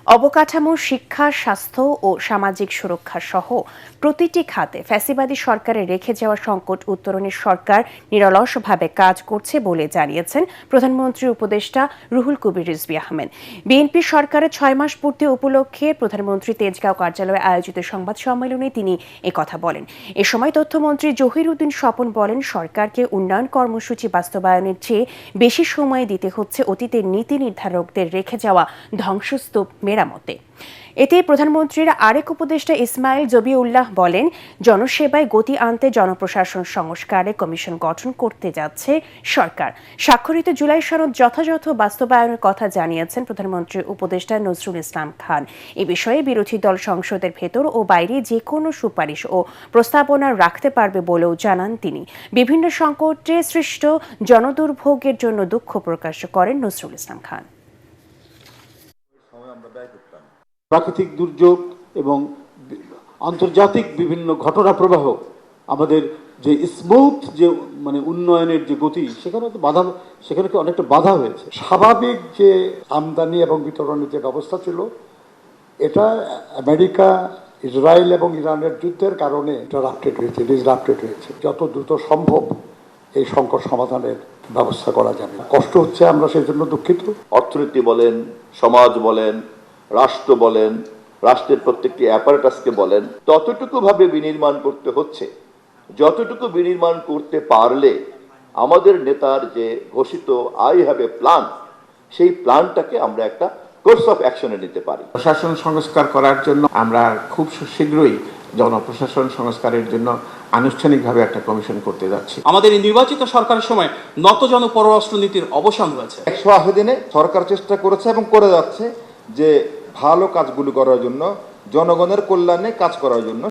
অবকাঠামো, শিক্ষা, স্বাস্থ্য ও সামাজিক সুরক্ষা সহ প্রতিটি খাতে ফ্যাসিবাদী সরকারের রেখে যাওয়া সংকট উত্তরণে সরকার নিরলসভাবে কাজ করছে বলে জানিয়েছেন প্রধানমন্ত্রীর উপদেষ্টা রুহুল কবির রিজভী আহমেদ। বিএনপি সরকারের 6 মাস পূর্তি উপলক্ষে প্রধানমন্ত্রী তেজগাঁও কার্যালয়ে আয়োজিত সংবাদ সম্মেলনে তিনি একথা বলেন। এ সময় তথ্যমন্ত্রী জহির উদ্দিন স্বপন বলেন, সরকারকে উন্নয়ন কর্মসূচি বাস্তবায়নের চেয়ে বেশি সময় দিতে হচ্ছে অতীতের নীতি নির্ধারকদের রেখে যাওয়া ধ্বংসস্তূপ মেরামতে। এতে প্রধানমন্ত্রীর আরেক উপদেষ্টা ইসমাইল জবিউল্লাহ বলেন, জনসেবায় গতি আনতে জনপ্রশাসন সংস্কারে কমিশন গঠন করতে যাচ্ছে সরকার। স্বাক্ষরিত জুলাই সনদ যথাযথ বাস্তবায়নের কথা জানিয়েছেন প্রধানমন্ত্রীর উপদেষ্টা নজরুল ইসলাম খান। এ বিষয়ে বিরোধী দল সংসদের ভেতর ও বাইরে যে কোনো সুপারিশ ও প্রস্তাবনা রাখতে পারবে বলেও জানান তিনি। বিভিন্ন সংকটে সৃষ্ট জনদুর্ভোগের জন্য দুঃখ প্রকাশ করেন নজরুল ইসলাম খান। প্রাকৃতিক দুর্যোগ এবং আন্তর্জাতিক বিভিন্ন ঘটনা প্রবাহ আমাদের যে স্মুথ যে উন্নয়নের যে গতি সেখানে তো অনেকটা বাধা হয়েছে। স্বাভাবিক যে আমদানি এবং বিতরণের যে ব্যবস্থা ছিল, এটা আমেরিকা, ইসরায়েল এবং ইরানের যুদ্ধের কারণে এটা ডিসরাপ্টেড হয়েছে। যত দ্রুত সম্ভব এই সংকট সমাধানের ব্যবস্থা করা যাবে। কষ্ট হচ্ছে, আমরা সেই জন্য দুঃখিত। অর্থনীতি বলেন, সমাজ বলেন, রাষ্ট্র বলেন, রাষ্ট্রের প্রত্যেকটি অ্যাপারেটাসকে বলেন, ততটুকু ভাবে বিনির্মাণ করতে হচ্ছে যতটুকু বিনির্মাণ করতে পারলে আমাদের নেতার যে ঘোষিত আই হ্যাভ এ প্ল্যান, সেই প্ল্যানটাকে আমরা একটা কোর্স অফ অ্যাকশনে নিতে পারি। প্রশাসন সংস্কার করার জন্য আমরা খুব শীঘ্রই জনপ্রশাসন সংস্কারের জন্য আনুষ্ঠানিকভাবে একটা কমিশন করতে যাচ্ছি। আমাদের এই নির্বাচিত সরকারের সময় নতজন পররাষ্ট্র নীতির অবসান হয়েছে। 180 দিনে সরকার চেষ্টা করেছে এবং করে যাচ্ছে যে ভালো কাজগুলো করার জন্য, জনগণের কল্যাণে কাজ করার জন্য।